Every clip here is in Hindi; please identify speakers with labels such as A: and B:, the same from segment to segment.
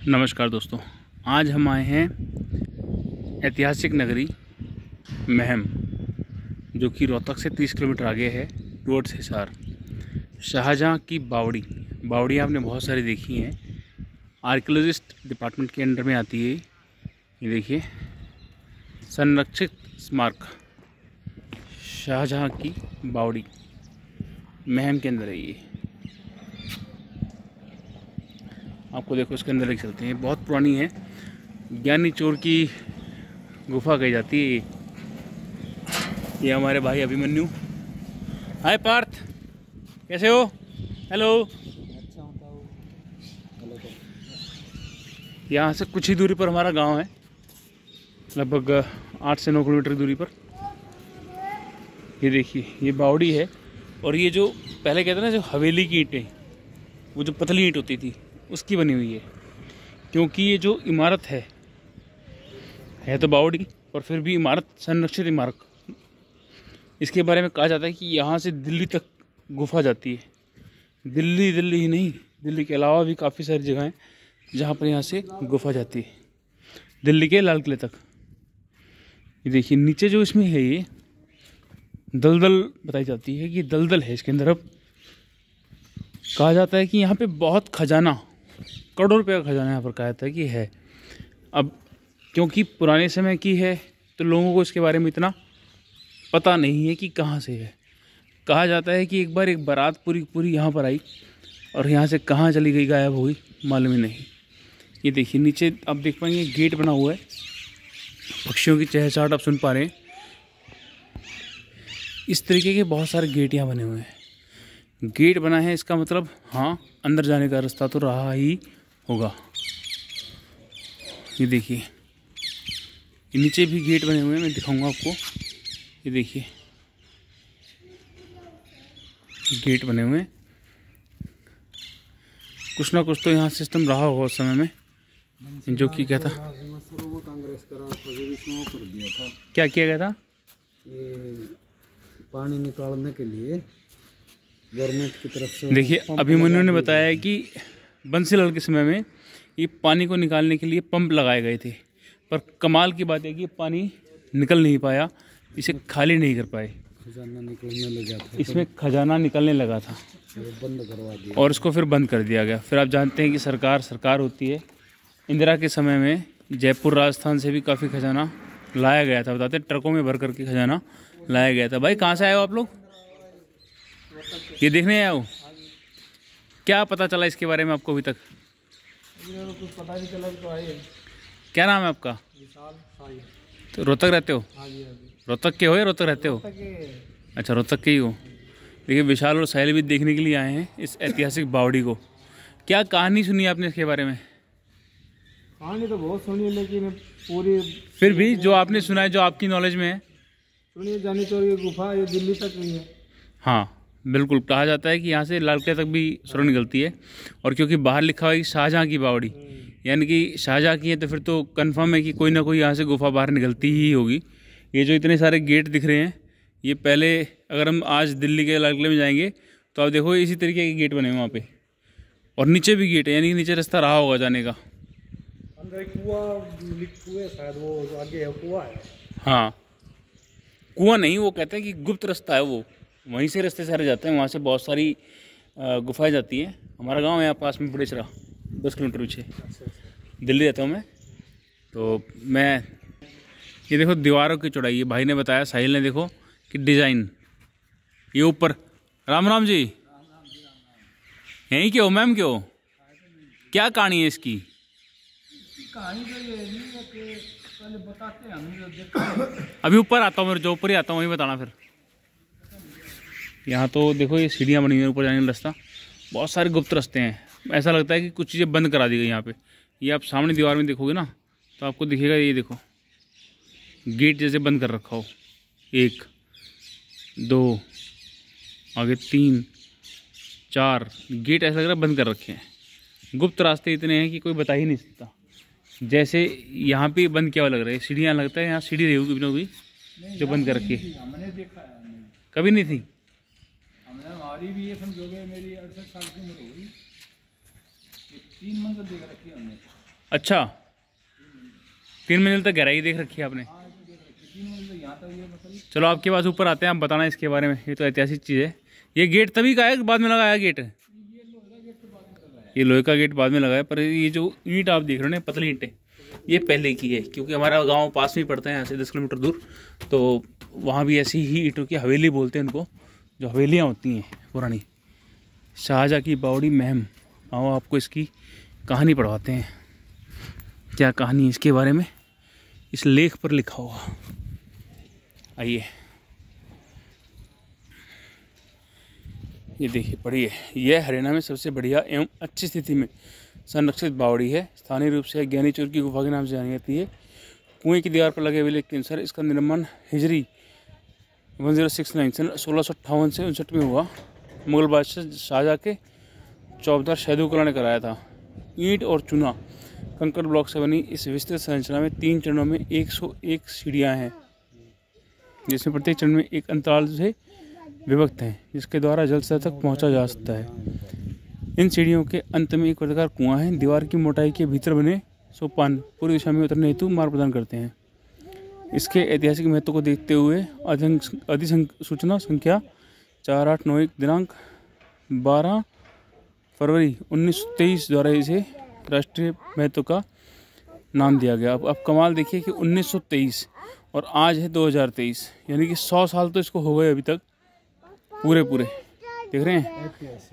A: नमस्कार दोस्तों, आज हम आए हैं ऐतिहासिक नगरी महम, जो कि रोहतक से 30 किलोमीटर आगे है टुवर्ड्स हिसार। शाहजहाँ की बावड़ी आपने बहुत सारी देखी हैं, आर्कियोलॉजिस्ट डिपार्टमेंट के अंडर में आती है। ये देखिए, संरक्षित स्मारक शाहजहाँ की बावड़ी महम के अंदर है। ये आपको देखो, इसके अंदर लेके चलते हैं। बहुत पुरानी है, ज्ञानी चोर की गुफा कही जाती है। ये हमारे भाई अभिमन्यु। हाय पार्थ, कैसे हो? हेलो। यहाँ से कुछ ही दूरी पर हमारा गांव है, लगभग 8 से 9 किलोमीटर दूरी पर। ये देखिए, ये बावड़ी है। और ये जो पहले कहते हैं ना, जो हवेली की ईंटें, वो जो पतली ईंट होती थी, उसकी बनी हुई है। क्योंकि ये जो इमारत है तो बावड़ी, और फिर भी इमारत संरक्षित इमारत। इसके बारे में कहा जाता है कि यहाँ से दिल्ली तक गुफा जाती है। दिल्ली ही नहीं, दिल्ली के अलावा भी काफ़ी सारी जगह हैं जहाँ पर यहाँ से गुफा जाती है, दिल्ली के लाल किले तक। ये देखिए, नीचे जो इसमें है, ये दलदल बताई जाती है कि दलदल है इसके अंदर। अब कहा जाता है कि यहाँ पे बहुत खजाना, करोड़ों रुपए का खजाना यहाँ पर कहा जाता है कि है। अब क्योंकि पुराने समय की है तो लोगों को इसके बारे में इतना पता नहीं है कि कहाँ से है। कहा जाता है कि एक बार एक बारात पूरी यहाँ पर आई और यहाँ से कहाँ चली गई, गायब हो गई, मालूम ही नहीं। ये देखिए, नीचे आप देख पाएंगे गेट बना हुआ है, पक्षियों की चहचहाट आप सुन पा रहे हैं। इस तरीके के बहुत सारे गेट यहाँ बने हुए हैं। गेट बना है, इसका मतलब हाँ, अंदर जाने का रास्ता तो रहा ही होगा। ये देखिए, ये नीचे भी गेट बने हुए हैं, मैं दिखाऊंगा आपको। ये देखिए, गेट बने हुए हैं। कुछ ना कुछ तो यहाँ सिस्टम रहा होगा उस समय में, जो कि क्या था, क्या किया गया था?
B: ये पानी निकालने के लिए गवर्नमेंट की तरफ से।
A: देखिए, अभिमन्यु ने बताया है कि बंसीलाल के समय में ये पानी को निकालने के लिए पंप लगाए गए थे, पर कमाल की बात है कि पानी निकल नहीं पाया, इसे खाली नहीं कर पाए।
B: खजाना निकलने लगा था,
A: इसमें खजाना निकलने लगा था,
B: बंद करवा दिया
A: और इसको फिर बंद कर दिया गया। फिर आप जानते हैं कि सरकार होती है। इंदिरा के समय में जयपुर राजस्थान से भी काफ़ी खजाना लाया गया था, बताते ट्रकों में भर करके खजाना लाया गया था। भाई, कहाँ से आए हो आप लोग? ये देखने आए हो? क्या पता चला इसके बारे में आपको अभी तक?
B: कुछ पता नहीं चला तो आए।
A: क्या नाम है आपका? तो रोहतक रहते हो? रोहतक के हो या रोहतक रहते हो? अच्छा, रोहतक के ही हो। देखिए, विशाल और साहिल भी देखने के लिए आए हैं इस ऐतिहासिक बावड़ी को। क्या कहानी सुनी आपने इसके बारे में?
B: कहानी तो बहुत सुनी है, लेकिन पूरी
A: फिर भी जो आपने सुना है, जो आपकी नॉलेज में है।
B: सुनिए, जानी चोर की गुफा ये दिल्ली तक नहीं है।
A: हाँ बिल्कुल, कहा जाता है कि यहाँ से लाल किले तक भी सुरंग निकलती है। और क्योंकि बाहर लिखा हुआ है कि शाहजहाँ की बावड़ी, यानी कि शाहजहाँ की है, तो फिर तो कंफर्म है कि कोई ना कोई यहाँ से गुफा बाहर निकलती ही होगी। ये जो इतने सारे गेट दिख रहे हैं, ये पहले, अगर हम आज दिल्ली के लाल किले में जाएंगे तो आप देखो इसी तरीके के गेट बने हैं वहाँ पे। और नीचे भी गेट है, यानी कि नीचे रास्ता रहा होगा जाने का।
B: अंदर कुआं शायद, वो आगे है कुआं है।
A: हाँ, कुआं नहीं, वो कहते हैं कि गुप्त रास्ता है, वो वहीं से रास्ते सारे जाते हैं। वहाँ से बहुत सारी गुफाएं जाती हैं। हमारा गांव है यहाँ पास में, बुढ़ेचरा, 10 किलोमीटर पीछे। दिल्ली रहता हूँ मैं। तो मैं, ये देखो दीवारों की चौड़ाई, ये भाई ने बताया, साहिल ने, देखो कि डिज़ाइन। ये ऊपर, राम राम जी, यहीं के हो मैम? के हो? क्या कहानी है इसकी?
B: कहानी तो ये नहीं है कि पहले बताते हैं, हम जो देखते
A: अभी ऊपर आता हूँ, मेरे जो ऊपर ही आता हूँ वहीं बताना। फिर यहाँ तो देखो, ये सीढ़ियाँ बनी हुई हैं ऊपर जाने का रास्ता। बहुत सारे गुप्त रास्ते हैं, ऐसा लगता है कि कुछ चीज़ें बंद करा दी गई यहाँ पे। ये आप सामने दीवार में देखोगे ना, तो आपको दिखेगा, ये देखो गेट जैसे बंद कर रखा हो। 1 2 आगे 3 4 गेट ऐसा लग रहा है बंद कर रखे हैं। गुप्त रास्ते इतने हैं कि कोई बता ही नहीं सकता। जैसे यहाँ पे बंद किया हुआ लग रहा है, सीढ़ियाँ, लगता है यहाँ सीढ़ी रही होगी भी जो बंद कर रखी है।
B: हमने देखा है,
A: कभी नहीं थी।
B: हमने, हमारी भी ये समझोगे, मेरी 68 साल की उम्र हो गई, 3 मंजिल देख रखी है हमने।
A: अच्छा, 3 मंजिल तक गहराई देख रखी है आपने। चलो आपके पास ऊपर आते हैं, आप बताना इसके बारे में। ये तो ऐतिहासिक चीज़ है। ये गेट तभी का है, बाद में लगाया गेट? ये लोहे का गेट बाद में लगाया, पर ये जो ईंट आप देख रहे हो ना, पतली ईंटें, ये पहले की है। क्योंकि हमारा गांव पास में ही पड़ता है यहाँ से 10 किलोमीटर दूर, तो वहाँ भी ऐसी ही ईंटों की हवेली बोलते हैं उनको, जो हवेलियाँ होती हैं पुरानी। शाहजहाँ की बावड़ी महम। आओ आपको इसकी कहानी पढ़वाते हैं, क्या कहानी है इसके बारे में, इस लेख पर लिखा हुआ। आइए, ये देखिए, पढ़िए। यह हरियाणा में सबसे बढ़िया एवं अच्छी स्थिति में संरक्षित बावड़ी है। स्थानीय रूप से ज्ञानीचोर की गुफा के नाम से जानी जाती है। कुएं की दीवार पर लगे हुए लेख के अनुसार इसका निर्माण हिजरी 1069 सन 1658 से 59 में हुआ। मुगल बादशाह शाहजहाँ के चौबदार शहदूकला ने कराया था। ईंट और चूना कंकड़ ब्लॉक से बनी इस विस्तृत संरचना में 3 चरणों में 101 सीढ़ियाँ हैं, जिसमें प्रत्येक चरण में एक अंतराल से विभक्त हैं, जिसके द्वारा जल स्तर तक पहुंचा जा सकता है। इन सीढ़ियों के अंत में एक प्रकार कुआं है। दीवार की मोटाई के भीतर बने सोपान पूर्व दिशा में उतरने हेतु मार्ग प्रदान करते हैं। इसके ऐतिहासिक महत्व को देखते हुए अधिसूचना संख्या 4891 दिनांक 12 फरवरी 1923 द्वारा इसे राष्ट्रीय महत्व का नाम दिया गया। अब कमाल देखिए कि 1923 और आज है 2023, यानी कि 100 साल तो इसको हो गए अभी तक पूरे देख रहे हैं।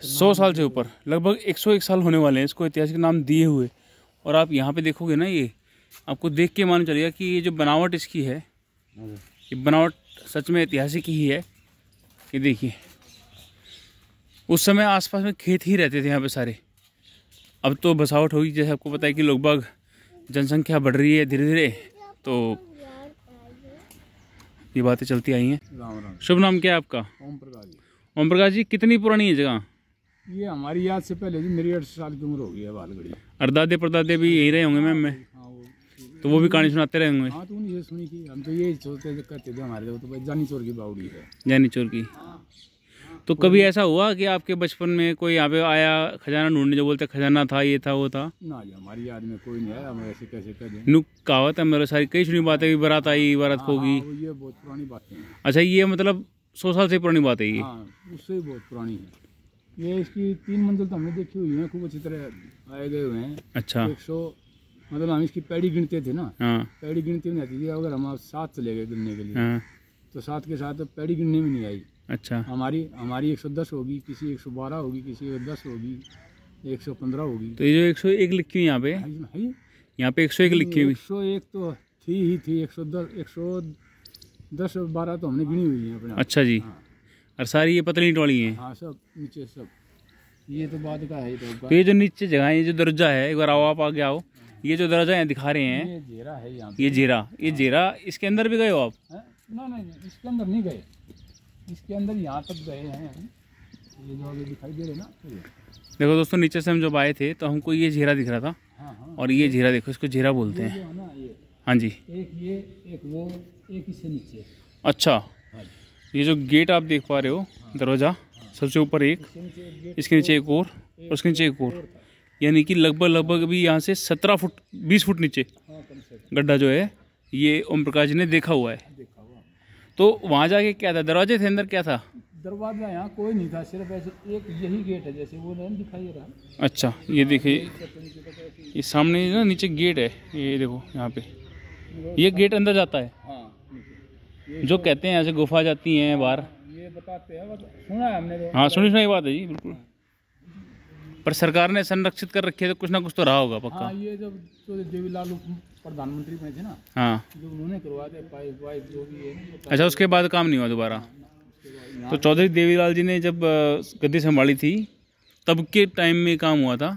A: 100 साल से ऊपर, लगभग 101 साल होने वाले हैं इसको ऐतिहासिक नाम दिए हुए। और आप यहाँ पे देखोगे ना, ये आपको देख के मालूम चलेगा कि ये जो बनावट इसकी है, ये बनावट सच में ऐतिहासिक ही है। ये देखिए, उस समय आसपास में खेत ही रहते थे यहाँ पे सारे। अब तो बसावट होगी, जैसे आपको पता है कि लोग बाग जनसंख्या बढ़ रही है धीरे धीरे, तो ये बातें चलती आई हैं। शुभ नाम क्या है आपका?
B: ओम प्रकाश जी।
A: ओम प्रकाश जी, कितनी पुरानी है जगह?
B: ये हमारी याद से पहले जी, मेरी 8 साल की उम्र हो गई है बालगड़ी।
A: और दादे परदादे भी यही रहे होंगे मैम में? तो वो भी कहानी सुनाते रहे होंगे?
B: हाँ, तो उन्हीं से सुनी थी। हम तो यही सोचते करते थे, हमारे तो जानी चोर की बावड़ी है,
A: जानी चोर की। तो कभी ऐसा हुआ कि आपके बचपन में कोई यहाँ पे आया खजाना ढूंढने, जो बोलते खजाना था, ये था, वो था?
B: ना जी, हमारी याद में कोई नहीं आया। हम ऐसे कैसे कर दें।
A: नुक कहावत है मेरे सारी, कई सुनी बातें भी, बारात आई, बारात होगी।
B: ये बहुत पुरानी बातें हैं।
A: अच्छा, ये मतलब 100 साल से पुरानी बात है ये?
B: हाँ, उससे भी बहुत पुरानी है। ये इसकी 3 मंजिल तो हमने देखी हुई है, खूब अच्छी तरह आए गए हुए हैं।
A: अच्छा,
B: 100 मतलब हम इसकी पैड़ी गिनते थे ना।
A: हाँ,
B: पैड़ी गिनती नहीं आती थी। अगर हम 7 चले गए गिनने के लिए,
A: हाँ,
B: तो 7 के साथ पैड़ी गिनने में नहीं आई।
A: अच्छा,
B: हमारी 110 होगी, किसी 112 होगी, किसी 10 होगी, 115 होगी।
A: तो ये जो 101 लिखी हुई यहाँ पे, यहाँ पे 101 लिखी हुई।
B: 101 तो थी 110 12 तो हमने गिनी हुई है अपने।
A: अच्छा जी।
B: हाँ।
A: और सारी ये पतली ईंट वाली हैं?
B: हाँ, सब नीचे सब। ये तो बाद का है।
A: तो ये जो नीचे जगह है, ये जो दरवाजा है, एक बार आओ आप आगे आओ। ये जो दरवाजा यहाँ दिखा रहे हैं,
B: ये जेरा है यहाँ।
A: ये जीरा, इसके अंदर भी गए हो आप?
B: ना, इसके अंदर नहीं गए। इसके अंदर यहाँ तक गए हैं। ये जो आगे दिखाई दे रहे ना,
A: देखो दोस्तों, नीचे से हम जब आए थे तो हमको ये जीरा दिख रहा था।
B: हाँ।
A: और ये जीरा देखो, इसको जीरा बोलते हैं। हाँ जी।
B: एक ये, एक वो, एक इससे नीचे।
A: अच्छा, ये जो गेट आप देख पा रहे हो, दरवाजा सबसे ऊपर एक, इसके नीचे एक और उसके नीचे एक और, यानी कि लगभग अभी यहाँ से 17 फुट 20 फुट नीचे गड्ढा जो है, ये ओम प्रकाश जी ने देखा हुआ है। तो वहाँ जाके क्या था? दरवाजे थे, अंदर क्या था?
B: दरवाजा यहाँ कोई नहीं था, सिर्फ ऐसे एक यही गेट है, जैसे वो नहीं दिखाई दे रहा।
A: अच्छा, ये देखिए, ये सामने ना नीचे गेट है, ये देखो यहाँ पे, ये गेट अंदर जाता है।
B: हाँ,
A: जो कहते हैं ऐसे गुफा जाती हैं बाहर,
B: ये बताते हैं, सुना है हमने।
A: हाँ, सुनी बात है जी, बिल्कुल। पर सरकार ने संरक्षित कर रखी है, तो कुछ ना कुछ तो रहा होगा पक्का।
B: हाँ, ये जब देवीलाल प्रधानमंत्री में थे ना,
A: हाँ,
B: जो उन्होंने करवा दिया, पाइप वाइप जो भी है।
A: अच्छा, उसके बाद काम नहीं हुआ दोबारा? तो चौधरी देवीलाल जी ने जब गद्दी संभाली थी, तब के टाइम में काम हुआ था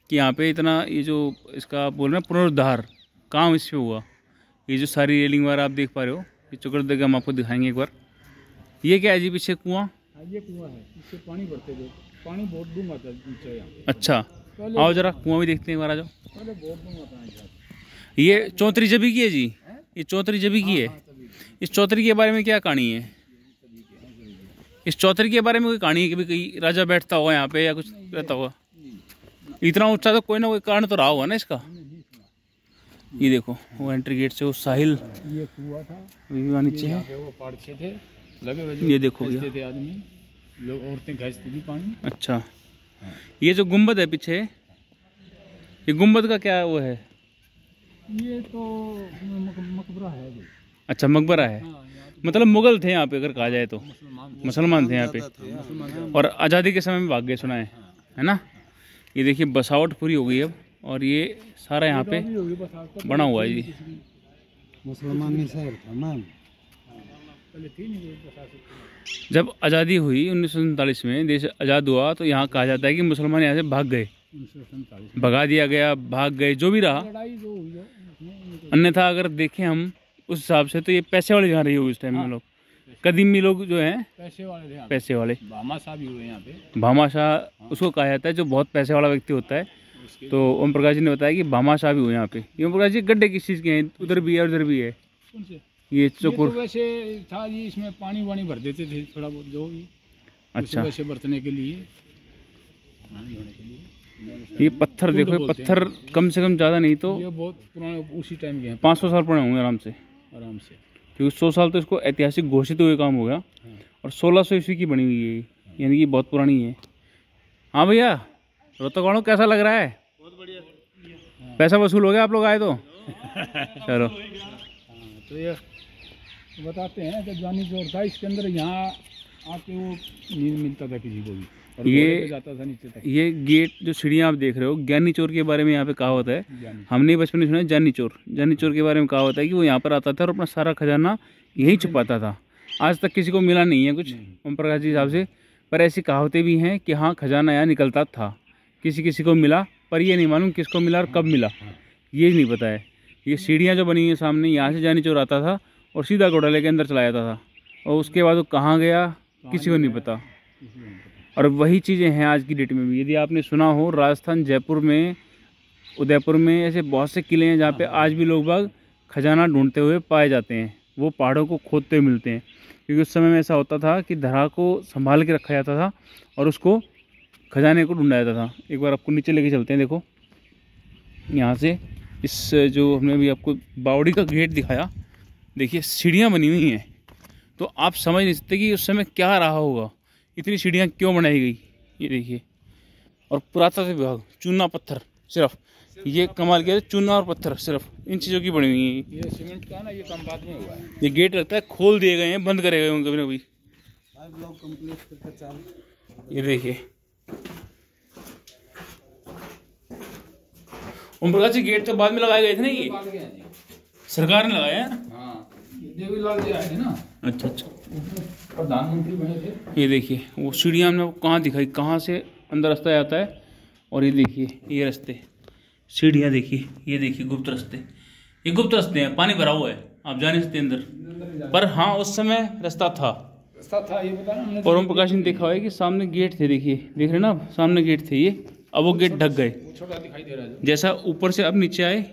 A: कि यहाँ पे इतना, ये जो इसका बोल रहे हैं पुनरुद्धार काम इस पे हुआ। ये जो सारी रेलिंग वगैरह आप देख पा रहे हो, ये चौकट हम आपको दिखाएंगे एक बार। ये क्या है जी पीछे? कुआं?
B: ये कुआं है, इससे पानी भरते थे। पानी बहुत डूंगा था नीचे यहाँ।
A: अच्छा, आओ जरा कुआं भी देखते हैं, एक बार आ जाओ।
B: पहले बहुत डूंगा था।
A: ये चौधरी जबी की है जी? ये चौधरी जबी की है। इस चौधरी के बारे में क्या कहानी है? इस चौधरी के बारे में कोई कहानी है कि कोई राजा बैठता होगा यहाँ पे या कुछ रहता होगा? इतना ऊंचा तो कोई ना कोई कारण तो रहा होगा ना इसका। ये देखो वो एंट्री गेट से वो साहिल
B: ये कुआं था,
A: अभी भी वहाँ नीचे
B: यहाँ
A: है।
B: पे वो पाड़छे थे लगे हुए,
A: ये देखो भैया।
B: थे आदमी लोग, औरतें खींचती थी पानी।
A: अच्छा, ये जो गुम्बद है पीछे, ये गुम्बद का क्या वो है?
B: ये तो मकबरा है जो।
A: अच्छा, मकबरा है।
B: हाँ,
A: मतलब मुगल थे यहाँ पे अगर कहा जाए तो, मुसलमान थे यहाँ पे,
B: मुसलमान
A: और आज़ादी के समय में भाग गए सुना है ना। ये देखिए बसावट पूरी हो गई अब, और ये सारा यहाँ पे बना हुआ है ये।
B: मुसलमान शहर था मैम, पहले थी नहीं।
A: जब आज़ादी हुई 1947 में, देश आज़ाद हुआ, तो यहाँ कहा जाता है कि मुसलमान यहाँ से भाग गए,
B: 1947
A: भगा दिया गया, भाग गए, जो भी रहा।
B: लड़ाई जो हुई है उसमें
A: अन्यथा अगर देखें हम उस हिसाब से, तो ये पैसे वाले जहाँ रही होगी उस टाइम में लोग, कदीमी लोग जो हैं
B: पैसे वाले थे यहाँ पे।
A: पैसे वाले।
B: भामाशाह भी हुए यहाँ पे।
A: भामाशाह उसको कहा जाता है जो बहुत पैसे वाला व्यक्ति होता है। तो ओम प्रकाश जी ने बताया कि भामाशाह भी हुए यहाँ पे। ये ओम प्रकाश जी गड्ढे किस चीज़ के हैं? उधर भी है और उधर भी है।
B: कौन से?
A: ये
B: ये तो
A: चौकोर।
B: वैसे था जी, इसमें पानी वानी भर देते थे थोड़ा बहुत जो भी,
A: अच्छा,
B: वैसे बरतने के लिए, पानी होने के लिए।
A: ये पत्थर देखो, ये पत्थर कम से कम ज़्यादा नहीं तो
B: ये बहुत पुराने उसी टाइम के हैं,
A: 500 साल पुराने होंगे आराम से,
B: आराम से।
A: क्योंकि 100 साल तो इसको ऐतिहासिक घोषित हुए काम हो गया, और 1600 ईस्वी की बनी हुई है ये, यानी कि बहुत पुरानी है। हाँ भैया, रोहतक वालों कैसा लग रहा है? बहुत बढ़िया। पैसा वसूल हो गया आप लोग आए तो? चलो।
B: तो ये बताते हैं कि जानी जोर था इसके अंदर, यहाँ आके वो नींद मिलता था किसी को भी, और
A: ये
B: घोड़े पे जाता था नीचे तक।
A: ये गेट जो सीढ़ियाँ आप देख रहे हो, ज्ञानी चोर के बारे में यहाँ पे कहावत है।
B: जानी।
A: हमने बचपन में सुना है जानी चोर। जानी चोर के बारे में कहावत है कि वो यहाँ पर आता था और अपना सारा खजाना यहीं छुपाता था। आज तक किसी को मिला नहीं है कुछ ओम प्रकाश जी हिसाब से, पर ऐसी कहावतें भी हैं कि हाँ खजाना यहाँ निकलता था, किसी किसी को मिला, पर ये नहीं मालूम किसको मिला और कब मिला, ये नहीं पता है। ये सीढ़ियाँ जो बनी हुई हैं सामने, यहाँ से जानी चोर आता था और सीधा घोड़ा लेके अंदर चला जाता था, और उसके बाद वो कहाँ गया किसी को नहीं पता। और वही चीज़ें हैं आज की डेट में भी। यदि आपने सुना हो, राजस्थान, जयपुर में, उदयपुर में ऐसे बहुत से किले हैं जहाँ पे आज भी लोग बाग खजाना ढूंढते हुए पाए जाते हैं। वो पहाड़ों को खोदते हुए मिलते हैं, क्योंकि उस समय में ऐसा होता था कि धरा को संभाल के रखा जाता था और उसको खजाने को ढूंढा जाता था। एक बार आपको नीचे लेके चलते हैं। देखो यहाँ से, इस जो हमने अभी आपको बावड़ी का गेट दिखाया, देखिए सीढ़ियाँ बनी हुई हैं, तो आप समझ नहीं सकते कि उस समय क्या रहा होगा, इतनी सीढ़ियाँ क्यों बनाई गई। ये देखिए, और पुरातत्व विभाग, चूना पत्थर, सिर्फ ये कमाल किया, चूना और पत्थर सिर्फ इन चीज़ों की बनी हुई है।
B: ये सीमेंट का ना, ये कम बाद में हुआ है।
A: ये गेट लगता है खोल दिए गए हैं, बंद करे गए होंगे कभी ना कभी। ये देखिए ओम प्रकाश जी, गेट तो बाद में लगाए गए थे ना, ये सरकार ने लगाया है ना?
B: हाँ, देवीलाल जी आए थे ना।
A: अच्छा अच्छा,
B: प्रधानमंत्री बने थे।
A: ये देखिए वो सीढ़ियाँ हमने कहाँ दिखाई, कहाँ से अंदर रास्ता जाता है। और ये देखिए ये रास्ते, सीढ़ियाँ देखिए, ये देखिए गुप्त रास्ते, ये गुप्त रास्ते हैं, पानी भरा हुआ है, आप जा नहीं सकते अंदर, पर हाँ उस समय रास्ता था।
B: ये बता ना।
A: और ओम प्रकाश ने देखा हुआ है कि सामने गेट थे, देखिए देख रहे हैं ना आप, सामने गेट थे ये, अब वो गेट ढक गए।
B: छोटा दिखाई दे रहा है
A: जैसा ऊपर से अब नीचे आए,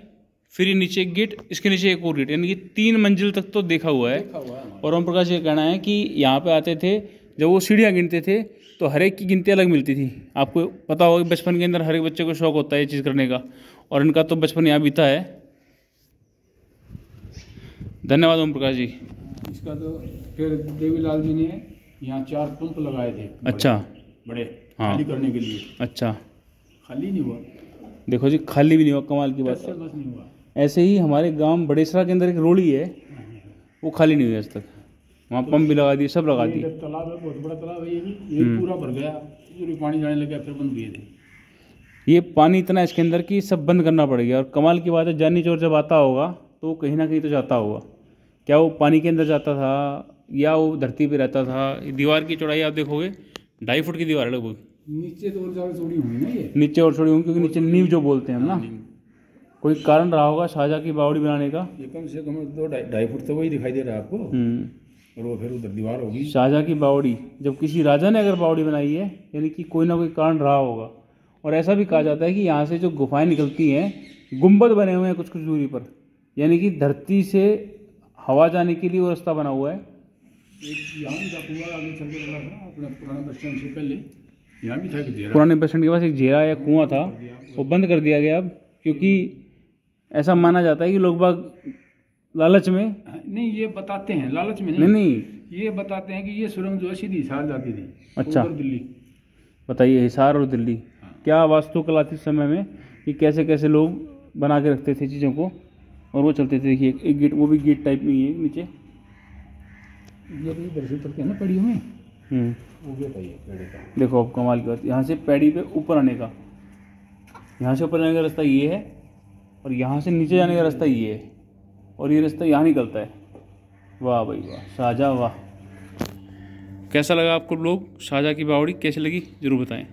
A: फिर ये नीचे एक गेट, इसके नीचे एक और गेट, यानी कि 3 मंजिल तक तो देखा हुआ है। और ओम प्रकाश ये कहना है कि यहाँ पे आते थे, जब वो सीढ़ियाँ गिनते थे तो हर एक की गिनती अलग मिलती थी। आपको पता होगा कि बचपन के अंदर हर एक बच्चे को शौक होता है ये चीज़ करने का, और इनका तो बचपन यहाँ बीता है। धन्यवाद ओम प्रकाश जी।
B: इसका तो फिर देवीलाल जी ने यहाँ 4 पंप लगाए थे।
A: अच्छा,
B: बड़े
A: हाँ,
B: खाली करने के लिए।
A: अच्छा,
B: खाली नहीं हुआ,
A: देखो जी, खाली भी नहीं हुआ, कमाल की बात
B: बस नहीं हुआ।
A: ऐसे ही हमारे गांव बड़ेसरा के अंदर एक रोड़ी है, वो खाली नहीं हुई आज तक, वहाँ पंप भी लगा दिए, सब लगा दिए।
B: तालाब है, बहुत बड़ा तालाब है, ये पूरा भर गया, पूरी पानी जाने लगा, फिर बंद किए थे।
A: ये पानी इतना इसके अंदर कि सब बंद करना पड़ गया। और कमाल की बात है, जानी चोर जब आता होगा तो कहीं ना कहीं तो जाता होगा, क्या वो पानी के अंदर जाता था या वो धरती पे रहता था। दीवार की चौड़ाई आप देखोगे 2.5 फुट की दीवार है लगभग,
B: नीचे तो और ज़्यादा चौड़ी होंगी ना ये,
A: नीचे और छोड़ी होंगी, क्योंकि नीचे नींव जो बोलते हैं हम ना, कोई कारण रहा होगा शाहजहाँ की बावड़ी बनाने का।
B: ये कम से कम 2-2.5 फुट तो वही दिखाई दे रहा है आपको, और वो फिर उधर दीवार होगी।
A: शाहजहाँ की बावड़ी, जब किसी राजा ने अगर बावड़ी बनाई है, यानी कि कोई ना कोई कारण रहा होगा। और ऐसा भी कहा जाता है कि यहाँ से जो गुफाएं निकलती हैं, गुंबद बने हुए हैं कुछ कुछ दूरी पर, यानी कि धरती से हवा जाने के लिए वो रास्ता बना हुआ है।
B: यहाँ भी था कुआं, आगे चल के बना था अपना पुराना बस स्टैंड से पहले, यहाँ भी था कि
A: पुराने बस स्टैंड के पास एक जेरा या कुआं था, वो बंद कर दिया गया अब, क्योंकि ऐसा माना जाता है कि लोग बाग लालच में,
B: नहीं ये बताते हैं, लालच में
A: नहीं नहीं,
B: ये बताते हैं कि ये सुरंग जो है सीधी हिसार जाती थी।
A: अच्छा,
B: ऊपर दिल्ली।
A: बताइए, हिसार और दिल्ली, क्या वास्तुकला थी उस समय में कि कैसे कैसे लोग बना के रखते थे चीज़ों को और वो चलते थे। देखिए एक गेट, वो भी गेट टाइप में ही है नीचे,
B: ये भी इधर से उतरते हैं ना पड़ियों में, वो गेट है ये पेड़ का।
A: देखो अब कमाल की बात, यहाँ से पैड़ी पे ऊपर आने का, यहाँ से ऊपर जाने का रास्ता ये है और यहाँ से नीचे जाने का रास्ता ये है और ये रास्ता यहाँ निकलता है। वाह भाई वाह, शाहजहाँ वाह। कैसा लगा आपको लोग शाहजहाँ की बावड़ी कैसी लगी ज़रूर बताएं।